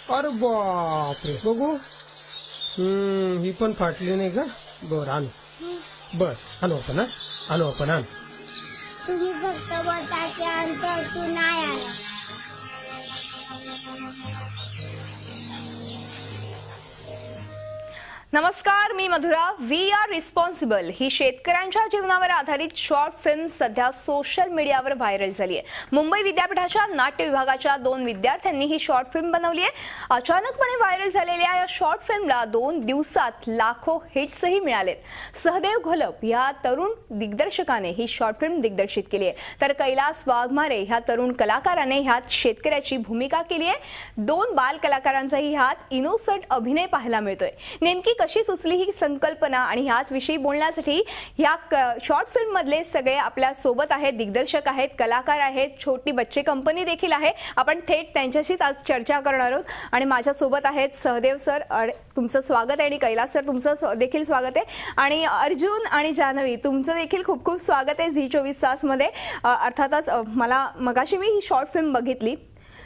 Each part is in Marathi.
अरे बापरे, बघू. ही पण फाटली नाही का? बर आणू. बर आणू आपण. आणू आपण. आण. तुम्ही फक्त बोटाचे अंतर तू नाही आला. नमस्कार, मी मधुरा. वी आर रिस्पॉन्सिबल ही शेतकऱ्यांच्या जीवनावर आधारित शॉर्ट फिल्म सध्या सोशल मीडियावर व्हायरल झाली आहे. मुंबई विद्यापीठाच्या नाट्य विभागाच्या 2 विद्यार्थ्यांनी ही शॉर्ट फिल्म बनवली आहे. अचानकपणे व्हायरल झालेल्या या शॉर्ट फिल्मला 2 दिवसात लाखो हिट्सही मिळालेत. सहदेव घोलप या तरुण दिग्दर्शकाने ही शॉर्ट फिल्म दिग्दर्शित केली आहे, तर कैलास वाघमारे ह्या तरुण कलाकाराने ह्यात शेतकऱ्याची भूमिका केली आहे. 2 बाल कलाकारांचाही ह्यात इनोसंट अभिनय पाहायला मिळतोय. नेमकी कशी सुचली ही संकल्पना आणि ह्याच विषयी बोलण्यासाठी ह्या शॉर्ट फिल्म मधले सगळे आपल्या सोबत आहेत. दिग्दर्शक आहेत, कलाकार आहेत, छोटी बच्चे कंपनी देखील आहे. आपण थेट त्यांच्याशीच आज चर्चा करणार आहोत. आणि माझ्या सोबत आहेत सहदेव सर, तुमचं स्वागत आहे. आणि कैलास सर, तुमचं देखील स्वागत आहे. आणि अर्जुन आणि जान्हवी, तुमचं देखील खूप खूप स्वागत आहे झी 24 तास मध्ये. अर्थातच मला मगाशी मी ही शॉर्ट फिल्म बघितली.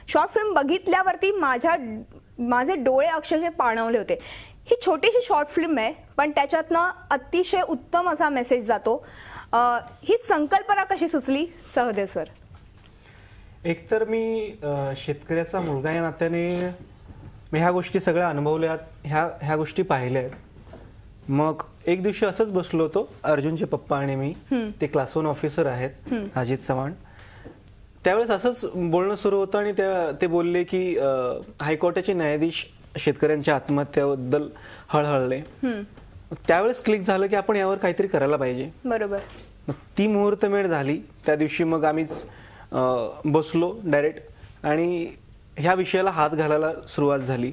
शॉर्ट फिल्म बघितल्यावरती माझे डोळे अक्षरशः पाणवले होते. ही छोटीशी शॉर्ट फिल्म आहे, पण त्याच्यातनं अतिशय उत्तम असा मेसेज जातो. ही संकल्पना कशी सुचली सहदेव सर? एकतर मी शेतकऱ्याचा मुलगा या नात्याने मी ह्या गोष्टी सगळ्या अनुभवल्यात, ह्या गोष्टी पाहिल्या आहेत. मग एक दिवशी असंच बसलो होतो, अर्जुनचे पप्पा आणि मी. ते क्लास 1 ऑफिसर आहेत, अजित चव्हाण. त्यावेळेस असंच बोलणं सुरू होतं आणि ते बोलले की हायकोर्टाचे न्यायाधीश शेतकऱ्यांच्या आत्महत्याबद्दल हळहळले. त्यावेळेस क्लिक झालं की आपण यावर काहीतरी करायला पाहिजे. बरोबर. ती मुहूर्तमेढ झाली त्या दिवशी. मग आम्हीच बसलो डायरेक्ट आणि ह्या विषयाला हात घालायला सुरुवात झाली.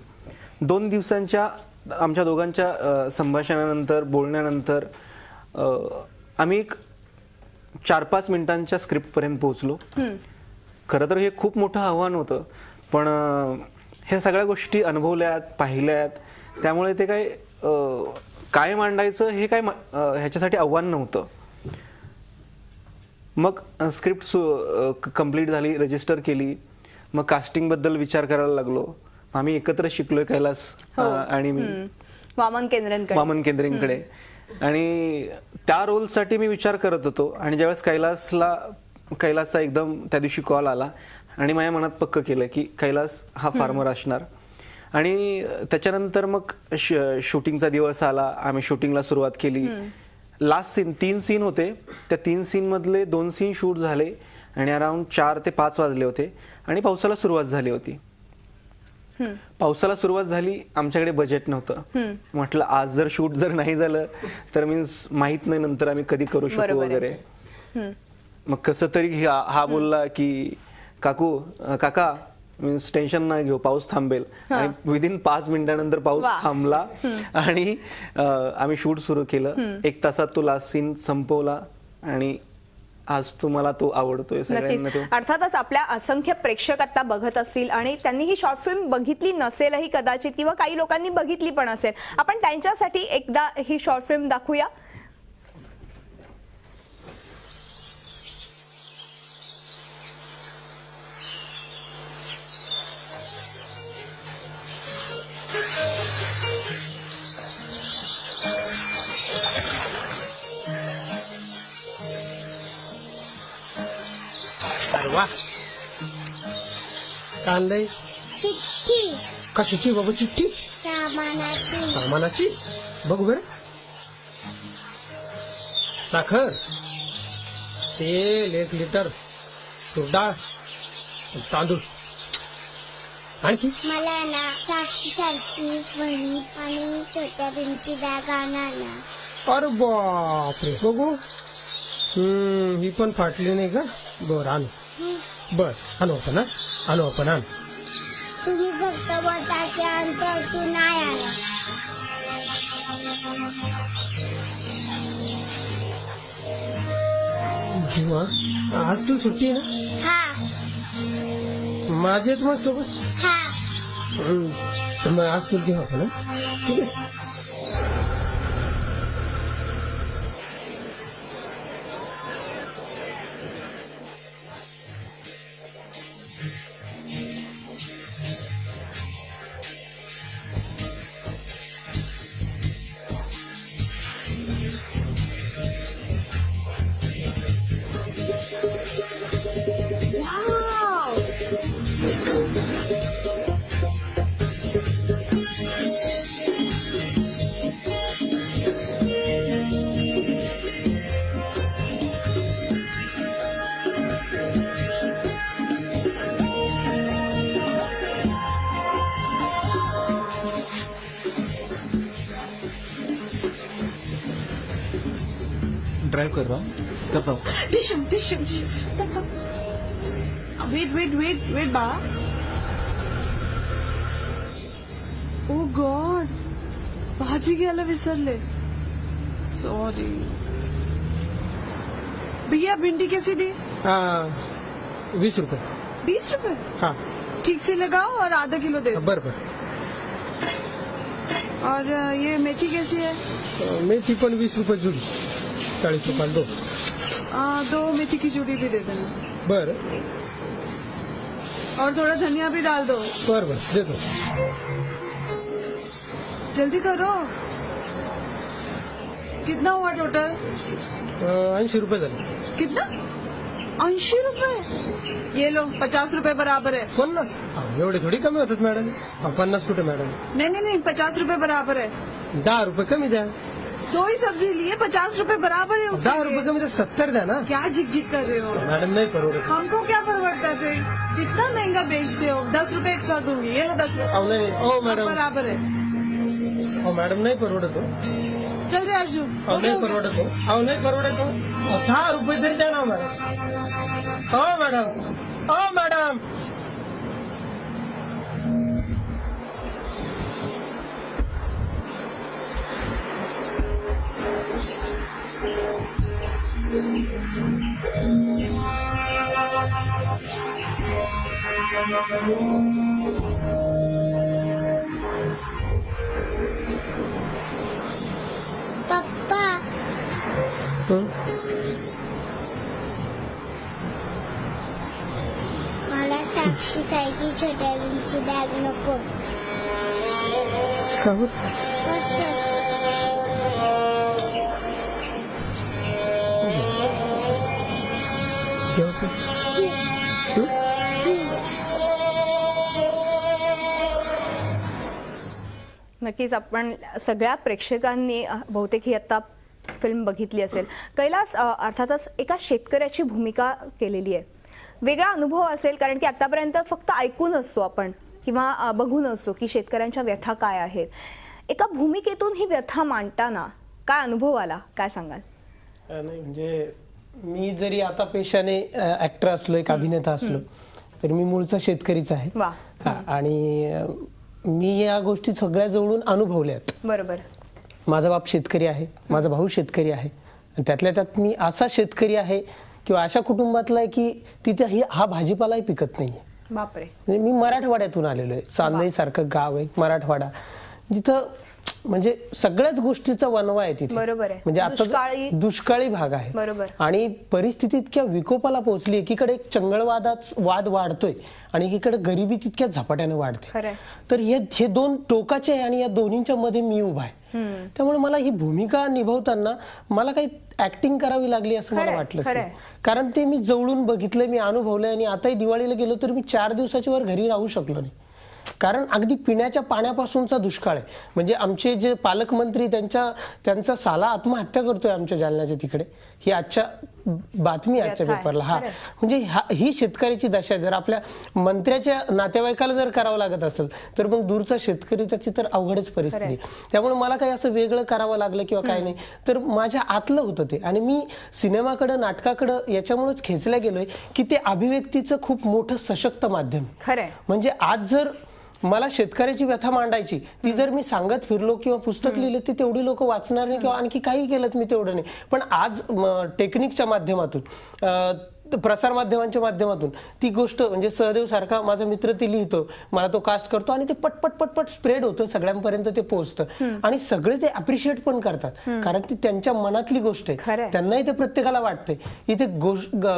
2 दिवसांच्या आमच्या दोघांच्या संभाषणानंतर, बोलण्यानंतर आम्ही एक 4-5 मिनिटांच्या स्क्रिप्टपर्यंत पोहोचलो. खरं तर हे खूप मोठं आव्हान होतं, पण ह्या सगळ्या गोष्टी अनुभवल्यात, पाहिल्यात, त्यामुळे ते काय मांडायचं हे काय ह्याच्यासाठी आव्हान नव्हतं. मग स्क्रिप्ट कंप्लीट झाली, रजिस्टर केली. मग कास्टिंग बद्दल विचार करायला लागलो. आम्ही एकत्र शिकलोय, कैलास आणि मी वामन केंद्रेंकडे. आणि त्या रोलसाठी मी विचार करत होतो. आणि ज्यावेळेस कैलासचा एकदम त्या दिवशी कॉल आला आणि माझ्या मनात पक्क केलं की कैलास हा फार्मर असणार. आणि त्याच्यानंतर मग शूटिंगचा दिवस आला. आम्ही शूटिंगला सुरुवात केली. लास्ट सीन 3 सीन होते. त्या 3 सीन मधले 2 सीन शूट झाले आणि अराउंड 4 ते 5 वाजले होते आणि पावसाला सुरुवात झाली होती. पावसाला सुरुवात झाली, आमच्याकडे बजेट नव्हतं. म्हटलं आज जर शूट नाही झालं तर मीन्स माहित नाही नंतर आम्ही कधी करू शकू वगैरे. मग कसं तरी हा बोलला की काका मीन्स टेन्शन नाही घेऊ, पाऊस थांबेल. आणि विदिन 5 मिनिटांनंतर पाऊस थांबला आणि आम्ही शूट सुरू केलं. 1 तासात तो लास्ट सीन संपवला आणि आज तुम्हाला तो आवडतोय सगळ्यांना. अर्थातच आपल्या असंख्य प्रेक्षक आता बघत असतील आणि त्यांनी ही शॉर्ट फिल्म बघितली नसेलही कदाचित, किंवा काही लोकांनी बघितली पण असेल. आपण त्यांच्यासाठी एकदा ही शॉर्ट फिल्म दाखवूया. वा, कांदे. चिठ्ठी. कशाची बाबा चिठ्ठी? सामानाची. बघू बरं. साखर, तेल 1 लिटर, तूर डाळ, तांदूळ. आणखी मला ना साक्षी सारखी वही आणि छोट्या पेनची बॅग आणा ना. अरे बापरे, बघू. ही पण फाटली नाही का? बर आणू. बर आणू आपण. आणू आपण. आण. तुम्ही फक्त बोटाचे अंतर तू नाही आला. आज तू सुट्टी आहे ना? हा. माझे मग सोबत. हा. मग आज तू घेऊ आपण. ठीक आहे. ड्राइव कर रहा हूँ, करता हूँ। टिश्यू वेट बा। ओ गॉड, भाजी घ्यायला विसरले, सॉरी। भैया भिंडी कैसी दी? 20 रुपये। 20 रुपए? हाँ ठीक से लगाओ और आधा किलो दे दो। बरं और ये मेथी कैसी है? मेथी पण 20 रुपये जुडी, 40 रुपये दो। 2 मेथी की चूड़ी भी दे देना, बरं और थोड़ा धनिया भी डाल दो। बरं देतो। जल्दी करो। कितना हुआ टोटल? 80 रुपये झाले। कितना? 80 रुपए? ये लो, 50 रुपए बराबर है। 50? एवढे थोडी कमी होतात मॅडम। 50 कुठे मॅडम? नहीं 50 रुपए बराबर है। 10 रुपये कमी द्या। 2 ही सब्जी लिए, 50 रुपए बराबर है उसके 10 रुपये कमी द्या, 70 द्या ना। क्या झिक कर रहे हो? मॅडम नाही परवडत। हमको क्या परवड़ता थे? कितना महंगा बेचते हो? 10 रुपए एक्स्ट्रा दूंगी, ये लो 10 रुपए। अहो नाही, ओ मॅडम, बराबर है। अहो मॅडम नाही परवडत हो। चल रे अर्जुन, अहो नाही परवडत हो, अहो नाही परवडत हो। 10 रुपये तरी द्या ना मॅडम। हो मॅडम, हो मॅडम। पप्पा मला साक्षी सारखी छोट्या भीमची बॅग नको, का हो? तसंच ठेव तू. नक्कीच आपण सगळ्या प्रेक्षकांनी बहुतेक ही आता फिल्म बघितली असेल. कैलास अर्थातच एका शेतकऱ्याची भूमिका केलेली आहे. वेगळा अनुभव असेल, कारण की आतापर्यंत फक्त ऐकून असतो आपण किंवा बघून असतो की शेतकऱ्यांच्या व्यथा काय आहेत. एका भूमिकेतून ही व्यथा मांडताना काय अनुभव आला, काय सांगाल? नाही म्हणजे मी जरी आता पेशाने ऍक्टर असलो, एक अभिनेता असलो, तरी मी मूळचा शेतकरीच आहे. वा. आणि मी या गोष्टी सगळ्या जवळून अनुभवल्यात. बरोबर. माझा बाप शेतकरी आहे, माझा भाऊ शेतकरी आहे, आणि त्यातल्या त्यात मी असा शेतकरी आहे किंवा अशा कुटुंबातला आहे की तिथे हा भाजीपालाही पिकत नाहीये. बापरे. म्हणजे मी मराठवाड्यातून आलेलो आहे. चांदई सारखं गाव आहे मराठवाडा, जिथं म्हणजे सगळ्याच गोष्टीचा वनवा आहे तिथे. बरोबर आहे. म्हणजे आता दुष्काळी भाग आहे. बरोबर. आणि परिस्थिती इतक्या विकोपाला पोहोचली, एकीकडे एक वाद वाढतोय आणि एकीकडे गरिबी तितक्या झपाट्याने वाढते. खरंय. तर हे दोन टोकाचे आहे आणि या दोन्हींच्या मध्ये मी उभा आहे. त्यामुळे मला ही भूमिका निभावताना मला काही ऍक्टिंग करावी लागली असं मला वाटलं नाही. कारण ते मी जवळून बघितलंय, मी अनुभवलंय. आणि आताही दिवाळीला गेलो तर मी 4 दिवसाच्या वर घरी राहू शकलो नाही, कारण अगदी पिण्याच्या पाण्यापासूनचा दुष्काळ आहे. म्हणजे आमचे जे पालकमंत्री त्यांचा साला आत्महत्या करतोय आमच्या जालन्याच्या तिकडे. ही आजच्या बातमी आजच्या पेपरला. हा म्हणजे ही शेतकऱ्याची दशा आहे. जर आपल्या मंत्र्याच्या नातेवाईकाला जर करावं लागत असेल तर मग दूरचा शेतकरी त्याची तर अवघडच परिस्थिती. त्यामुळे मला काही असं वेगळं करावं लागलं किंवा काय नाही, तर माझ्या आतलं होतं ते. आणि मी सिनेमाकडं नाटकाकडं याच्यामुळेच खेचल्या गेलोय की ते अभिव्यक्तीचं खूप मोठं सशक्त माध्यम आहे. खरंय. म्हणजे आज जर मला शेतकऱ्याची व्यथा मांडायची, ती जर मी सांगत फिरलो किंवा पुस्तक लिहिले ती तेवढी लोक वाचणार नाही किंवा आणखी काही केलं मी तेवढं नाही. पण आज टेक्निकच्या माध्यमातून, प्रसार माध्यमांच्या माध्यमातून ती गोष्ट, म्हणजे सहदेव सारखा माझा मित्र ती लिहितो, मला तो कास्ट करतो आणि ते पटपट स्प्रेड होतं, सगळ्यांपर्यंत ते पोहोचतं आणि सगळे ते अप्रिशिएट पण करतात, कारण ती त्यांच्या मनातली गोष्ट आहे. त्यांनाही ते प्रत्येकाला वाटतंय. इथे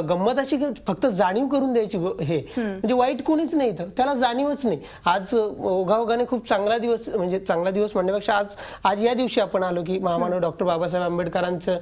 गंमत अशी फक्त जाणीव करून द्यायची हे, म्हणजे वाईट कोणीच नाही, त्याला जाणीवच नाही. आज ओघाओघाने खूप चांगला दिवस, म्हणजे चांगला दिवस म्हणण्यापेक्षा आज या दिवशी आपण आलो की महामानव डॉक्टर बाबासाहेब आंबेडकरांचं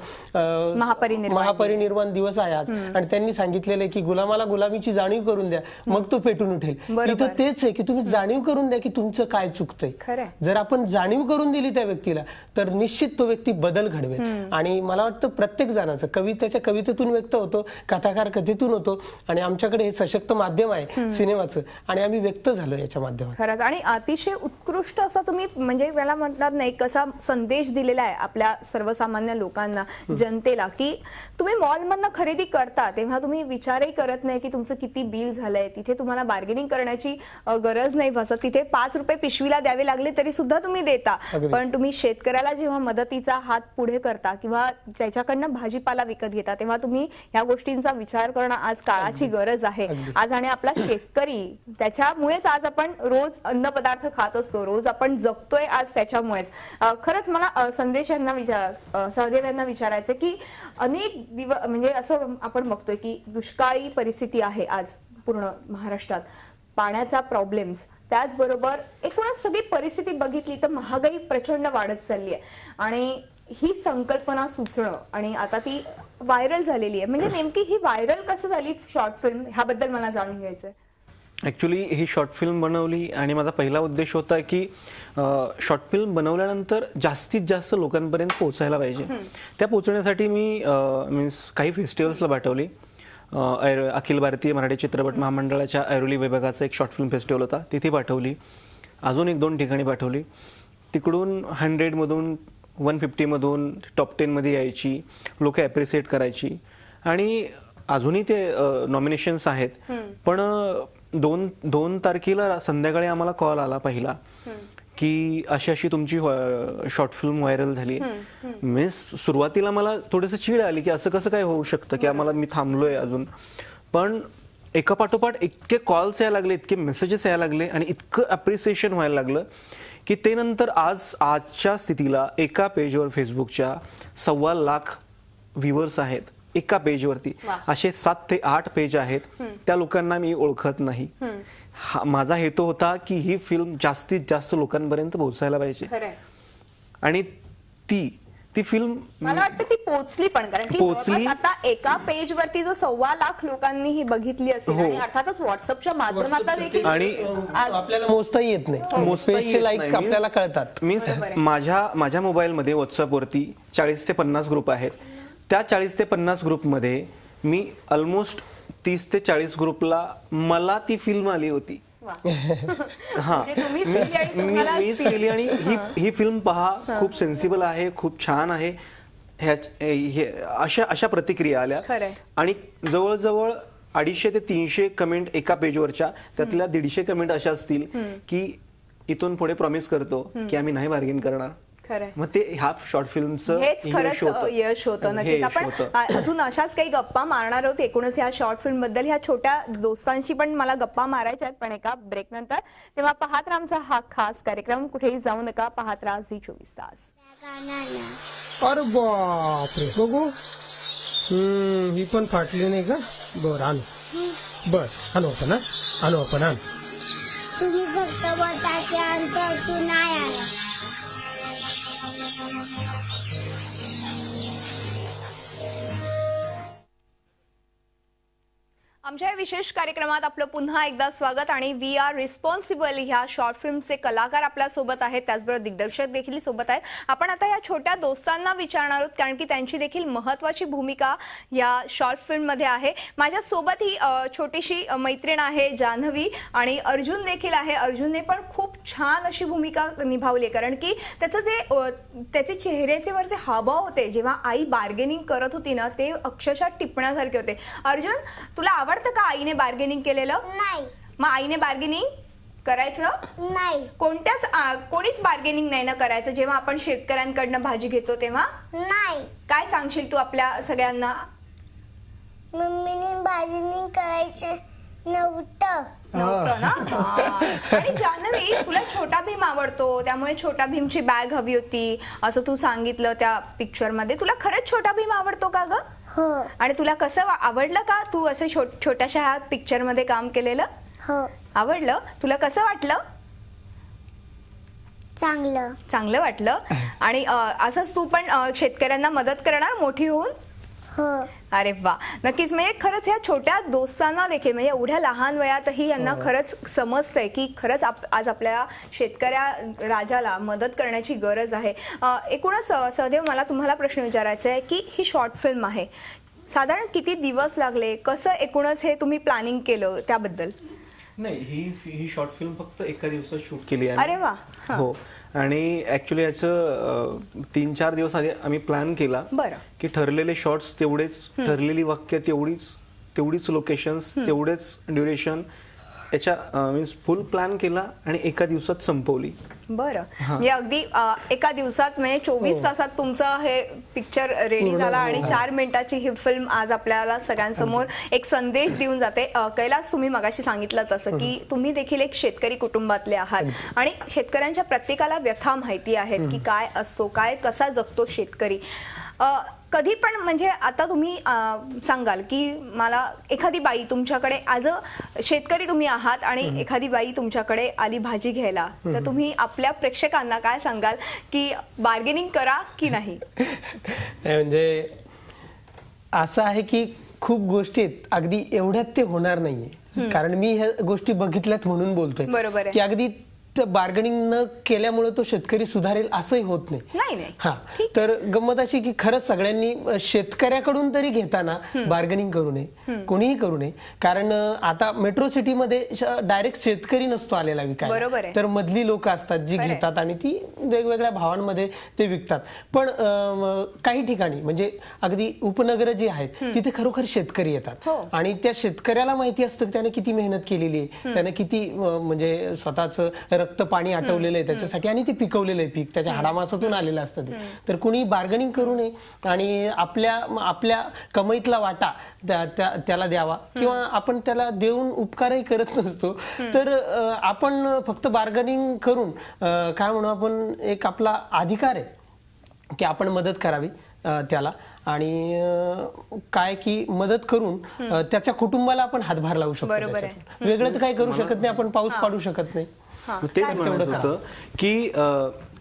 महापरिनिर्वाण दिवस आहे आज, आणि त्यांनी सांगितलेलं आहे की गुलामाला गुलामीची जाणीव करून द्या, मग तो पेटून उठेल. बरोबर. इथं तेच आहे की तुम्ही जाणीव करून द्या की तुमचं काय चुकतंय. खरंय. जर आपण जाणीव करून दिली त्या व्यक्तीला तर निश्चित तो व्यक्ती बदल घडवेल. आणि मला वाटतं प्रत्येक जणाचं कवितेच्या कवितेतून व्यक्त होतो, कथाकार कथेतून होतो, आणि आमच्याकडे हे सशक्त माध्यम आहे सिनेमाचं, आणि आम्ही व्यक्त झालो याच्या माध्यमातून. खरंच. आणि अतिशय उत्कृष्ट असा तुम्ही म्हणजे त्याला म्हणतात नाही कसा संदेश दिलेला आहे आपल्या सर्वसामान्य लोकांना, जनतेला, की तुम्ही मॉलमधनं खरेदी करता तेव्हा तुम्ही विचारही करत नाही की तुमचं किती बिल झालंय. तिथे तुम्हाला बार्गेनिंग करण्याची गरज नाही भासत. तिथे 5 रुपये पिशवीला द्यावे लागले तरी सुद्धा तुम्ही देता. अगदी. पण तुम्ही शेतकऱ्याला जेव्हा मदतीचा हात पुढे करता किंवा त्याच्याकडनं भाजीपाला विकत घेता तेव्हा तुम्ही या गोष्टींचा विचार करणं आज काळाची गरज आहे. आज आणि आपला शेतकरी त्याच्यामुळेच आज आपण रोज अन्न पदार्थ खात असतो, रोज आपण जगतोय आज त्याच्यामुळेच. खरंच मला संदेश यांना सहदेव यांना विचारायचं की अनेक दिवस म्हणजे असं आपण बघतोय की दुष्काळी परिस्थिती आहे आज पूर्ण महाराष्ट्रात, पाण्याचा प्रॉब्लेम्स, त्याचबरोबर एकूणच सगळी परिस्थिती बघितली तर महागाई प्रचंड वाढत चालली आहे. आणि ही संकल्पना सुचणं आणि आता ती व्हायरल झालेली आहे. म्हणजे नेमकी ही व्हायरल कसं झाली शॉर्ट फिल्म, ह्याबद्दल मला जाणून घ्यायचंय. ऍक्च्युली ही शॉर्ट फिल्म बनवली आणि माझा पहिला उद्देश होता की शॉर्ट फिल्म बनवल्यानंतर जास्तीत जास्त लोकांपर्यंत पोहोचायला पाहिजे. त्या पोहोचण्यासाठी मी मीन्स काही फेस्टिवल्सला पाठवली. अखिल भारतीय मराठी चित्रपट महामंडळाच्या ऐरोली विभागाचा एक शॉर्ट फिल्म फेस्टिवल होता, तिथे पाठवली. अजून 1-2 ठिकाणी पाठवली. तिकडून 100 मधून 150 मधून टॉप 10 मध्ये यायची, लोक अप्रिशिएट करायची. आणि अजूनही ते नॉमिनेशन्स आहेत. पण 2 तारखेला संध्याकाळी आम्हाला कॉल आला पहिला की अशी तुमची शॉर्ट फिल्म व्हायरल झाली. मी सुरुवातीला मला थोडंसं चीड आली की असं कसं काय होऊ शकतं की आम्हाला, मी थांबलोय अजून. पण एका पाठोपाठ इतके कॉल्स यायला लागले, इतके मेसेजेस यायला लागले आणि इतकं अप्रिसिएशन व्हायला लागलं की ते नंतर आजच्या स्थितीला एका पेजवर फेसबुकच्या 1.25 लाख व्ह्यूअर्स आहेत एका पेजवरती. असे 7 ते 8 पेज आहेत. त्या लोकांना मी ओळखत नाही. माझा हेतू होता की ही फिल्म जास्तीत जास्त लोकांपर्यंत पोहोचायला पाहिजे. आणि ती फिल्म मला वाटतं ती पोहोचली पण, कारण की पोहोचली. आता एका पेज वरती जो 1.25 लाख लोकांनी ही बघितली असेल आणि अर्थातच व्हॉट्सअपच्या माध्यमातून देखील आणि आपल्याला मोजताही येत नाही. पेजचे लाईक आपल्याला कळतात. मीन्स माझ्या मोबाईलमध्ये व्हॉट्सअपवरती 40 ते 50 ग्रुप आहेत. त्या 40 ते 50 ग्रुपमध्ये मी ऑलमोस्ट 30 ते 40 ग्रुपला मला ती फिल्म आली होती. हा, मीच केली आणि ही फिल्म पहा, खूप सेन्सिबल आहे, खूप छान आहे, अशा प्रतिक्रिया आल्या. आणि जवळजवळ 250 ते 300 कमेंट एका पेजवरच्या, त्यातल्या 150 कमेंट अशा असतील की इथून पुढे प्रॉमिस करतो की आम्ही नाही बार्गेन करणार. मग ते ह्या शॉर्ट फिल्मचं हेच खरंच यश होतं. नक्कीच आपण अजून अशाच काही गप्पा मारणार आहोत एकूणच ह्या शॉर्ट फिल्म बद्दल. ह्या छोट्या दोस्तांशी पण मला गप्पा मारायच्या आहेत, पण एका ब्रेक नंतर. तेव्हा पाहत राहा आमचा हा खास कार्यक्रम, कुठेही जाऊ नका, पाहत राहा झी24 तास. अरे बापरे, बघू. ही पण फाटली नाही का? बरं आणू. आणू आपण. तुम्ही फक्त बटाटे आणता, तू नाही आला. आमच्या या विशेष कार्यक्रमात आपलं पुन्हा एकदा स्वागत. आणि वी आर रिस्पॉन्सिबल ह्या शॉर्ट फिल्मचे कलाकार आपल्या सोबत आहेत, त्याचबरोबर दिग्दर्शक देखील सोबत आहेत. आपण आता या छोट्या दोस्तांना विचारणार आहोत, कारण की त्यांची देखील महत्वाची भूमिका या शॉर्ट फिल्म मध्ये आहे. माझ्या सोबत ही छोटीशी मैत्रीण आहे जान्हवी, आणि अर्जुन देखील आहे. अर्जुनने पण खूप छान अशी भूमिका निभावली, कारण की त्याचे चेहऱ्याचे वरचे हावभाव होते जेव्हा आई बार्गेनिंग करत होती ना, ते अक्षरशः टिपण्यासारखे होते. अर्जुन, तुला आवडतं का आईने बार्गेनिंग केलेलं? नाही. मग आईने बार्गेनिंग करायचं नाही. कोणीच बार्गेनिंग नाही ना करायचं जेव्हा आपण शेतकऱ्यांकडनं भाजी घेतो तेव्हा? नाही. काय सांगशील तू आपल्या सगळ्यांना? मम्मीने बार्गेनिंग करायचं नव्हतं ना. आणि जान्हवी, तुला छोटा भीम आवडतो, त्यामुळे छोटा भीमची बॅग हवी होती असं तू सांगितलं त्या पिक्चर मध्ये. तुला खरंच छोटा भीम आवडतो का ग? हो. आणि तुला कसं आवडलं का तू असं छोट्याशा ह्या पिक्चर मध्ये काम केलेलं? हो. आवडलं? तुला कसं वाटलं? चांगलं वाटलं. आणि असंच तू पण शेतकऱ्यांना मदत करणार मोठी होऊन? हो. अरे वा, नक्कीच. म्हणजे खरंच ह्या छोट्या दोस्तांना देखील म्हणजे एवढ्या लहान वयातही यांना खरंच समजतंय की खरंच आज आपल्या शेतकऱ्या राजाला मदत करण्याची गरज आहे. एकूणच सहदेव, मला तुम्हाला प्रश्न विचारायचा आहे की ही शॉर्ट फिल्म आहे, साधारण किती दिवस लागले, कसं एकूणच हे तुम्ही प्लॅनिंग केलं त्याबद्दल? नाही, ही शॉर्ट फिल्म फक्त एका दिवसात शूट केली आहे. अरे वा. हो, आणि ऍक्च्युली याचं 3-4 दिवस आधी आम्ही प्लॅन केला बरं. की ठरलेले शॉर्ट्स तेवढेच, ठरलेली वाक्य तेवढीच लोकेशन्स, तेवढेच ड्युरेशन, याच्या मीन्स फुल प्लॅन केला आणि एका दिवसात संपवली. बरं, म्हणजे अगदी एका दिवसात म्हणजे 24 तासात तुमचं हे पिक्चर रेडी झाला आणि 4 मिनिटाची ही फिल्म आज आपल्याला सगळ्यांसमोर एक संदेश देऊन जाते. कैलास, तुम्ही मगाशी सांगितलं तसं की तुम्ही देखील एक शेतकरी कुटुंबातले आहात आणि शेतकऱ्यांच्या प्रत्येकाला व्यथा माहिती आहेत की काय असतो, कसा जगतो शेतकरी. कधी पण म्हणजे आता तुम्ही सांगाल की मला एखादी बाई तुमच्याकडे ॲज अ शेतकरी तुम्ही आहात आणि एखादी बाई तुमच्याकडे आली भाजी घ्यायला, तर तुम्ही आपल्या प्रेक्षकांना काय सांगाल की बार्गेनिंग करा की नाही? म्हणजे असं आहे की खूप गोष्टी आहेत, अगदी एवढ्यात ते होणार नाहीये, कारण मी ह्या गोष्टी बघितल्यात म्हणून बोलतोय. बरोबर आहे. की अगदी बार्गेनिंग न केल्यामुळे तो शेतकरी सुधारेल असंही होत नाही. हा, तर गंमत अशी की खरंच सगळ्यांनी शेतकऱ्याकडून तरी घेताना बार्गेनिंग करू नये, कोणीही करू नये, कारण आता मेट्रो सिटीमध्ये डायरेक्ट शेतकरी नसतो आलेला विकायला, तर मधली लोक असतात जी घेतात आणि ती वेगवेगळ्या भावांमध्ये ते विकतात. पण काही ठिकाणी म्हणजे अगदी उपनगर जी आहेत तिथे खरोखर शेतकरी येतात आणि त्या शेतकऱ्याला माहिती असतं की त्याने किती मेहनत केलेली आहे, त्याने किती म्हणजे स्वतःचं रक्त पाणी आटवलेलं आहे त्याच्यासाठी आणि ते पिकवलेलं आहे पीक, त्याच्या हाडामासातून आलेलं असतं ते. तर कुणी बार्गेनिंग करू नये आणि आपल्या कमाईतला वाटा त्याला द्यावा, किंवा आपण त्याला देऊन उपकारही करत नसतो, तर आपण फक्त बार्गेनिंग करून काय म्हणू आपण, एक आपला अधिकार आहे की आपण मदत करावी त्याला, आणि काय की मदत करून त्याच्या कुटुंबाला आपण हातभार लावू शकतो. वेगळं तर काही करू शकत नाही आपण, पाऊस पाडू शकत नाही. तेच म्हणत होतं की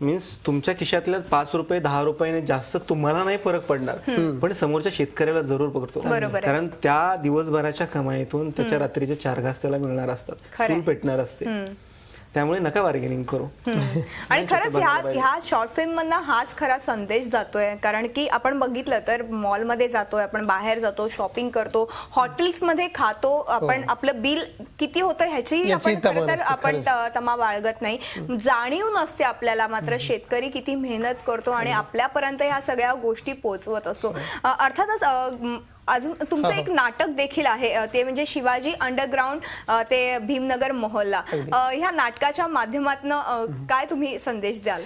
मीन्स तुमच्या खिशातल्या 5 रुपये 10 रुपयाने जास्त तुम्हाला नाही फरक पडणार, पण समोरच्या शेतकऱ्याला जरूर पडतो, कारण त्या दिवसभराच्या कमाईतून त्याच्या रात्रीचे 4 घास त्याला मिळणार असतात, चूल पेटणार असते. त्यामुळे नका बार्गेनिंग करू. आणि खरंच ह्या शॉर्ट फिल्म मधनं हाच खरा संदेश जातोय, कारण की आपण बघितलं तर मॉलमध्ये जातोय, आपण बाहेर जातो, शॉपिंग करतो, हॉटेल्समध्ये खातो, आपण आपलं बिल किती होतं ह्याची आपण तमा बाळगत नाही, जाणीव नसते आपल्याला. मात्र शेतकरी किती मेहनत करतो आणि आपल्यापर्यंत ह्या सगळ्या गोष्टी पोहोचवत असतो. अर्थातच अजून तुमचं एक नाटक देखील आहे, ते म्हणजे शिवाजी अंडरग्राऊंड ते भीमनगर मोहल्ला. ह्या नाटकाच्या माध्यमातून काय तुम्ही संदेश द्याल?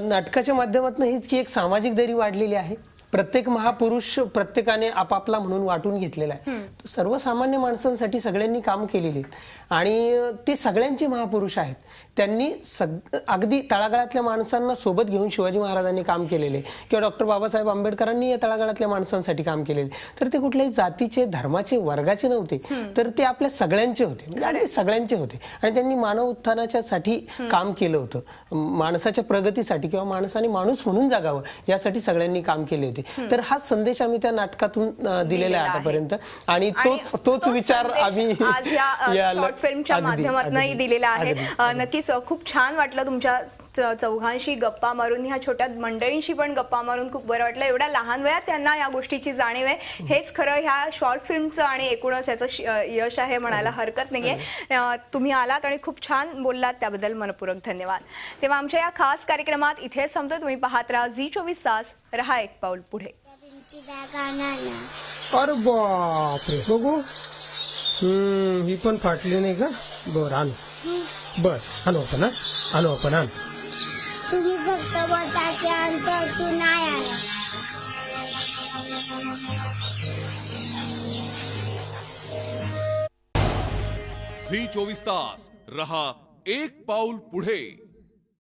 नाटकाच्या माध्यमातून हीच की एक सामाजिक दरी वाढलेली आहे. प्रत्येक महापुरुष प्रत्येकाने आपापला म्हणून वाटून घेतलेला आहे. सर्वसामान्य माणसांसाठी सगळ्यांनी काम केलेले आणि ते सगळ्यांचे महापुरुष आहेत. त्यांनी अगदी तळागाळातल्या माणसांना सोबत घेऊन शिवाजी महाराजांनी काम केलेले, किंवा डॉक्टर बाबासाहेब आंबेडकरांनी या तळागाळातल्या माणसांसाठी काम केलेले. तर ते कुठल्याही जातीचे, धर्माचे, वर्गाचे नव्हते, तर ते आपल्या सगळ्यांचे होते, म्हणजे अगदी सगळ्यांचे होते. आणि त्यांनी मानव उत्थानाच्या साठी काम केलं होतं, माणसाच्या प्रगतीसाठी किंवा माणसाने माणूस म्हणून जगावं यासाठी सगळ्यांनी काम केले होते. तर हा संदेश आम्ही त्या नाटकातून दिलेला आहे आतापर्यंत, आणि तोच विचार आम्ही या शॉर्ट फिल्मच्या माध्यमातूनही दिलेला आहे. नक्कीच खूप छान वाटलं तुमच्या चौघांशी गप्पा मारून, ह्या छोट्या मंडळींशी पण गप्पा मारून खूप बरं वाटलं. एवढ्या लहान वयात त्यांना या गोष्टीची जाणीव आहे, हेच खरं ह्या शॉर्ट फिल्मचं आणि एकूणच याचं यश आहे म्हणायला हरकत नाहीये. तुम्ही आलात आणि खूप छान बोललात, त्याबद्दल मनपूर्वक धन्यवाद. तेव्हा आमच्या या खास कार्यक्रमात इथेच संपतो. तुम्ही पाहत राहा झी24 तास, रहा एक पाऊल पुढे. अरे बापरे, बघू, ही पण फाटली नाही का? बरं आणू, आणू आपण आण. तुम्ही फक्त बोटाच्या अंतरातून नाही आला. झी24 तास, रहा एक पाऊल पुढे.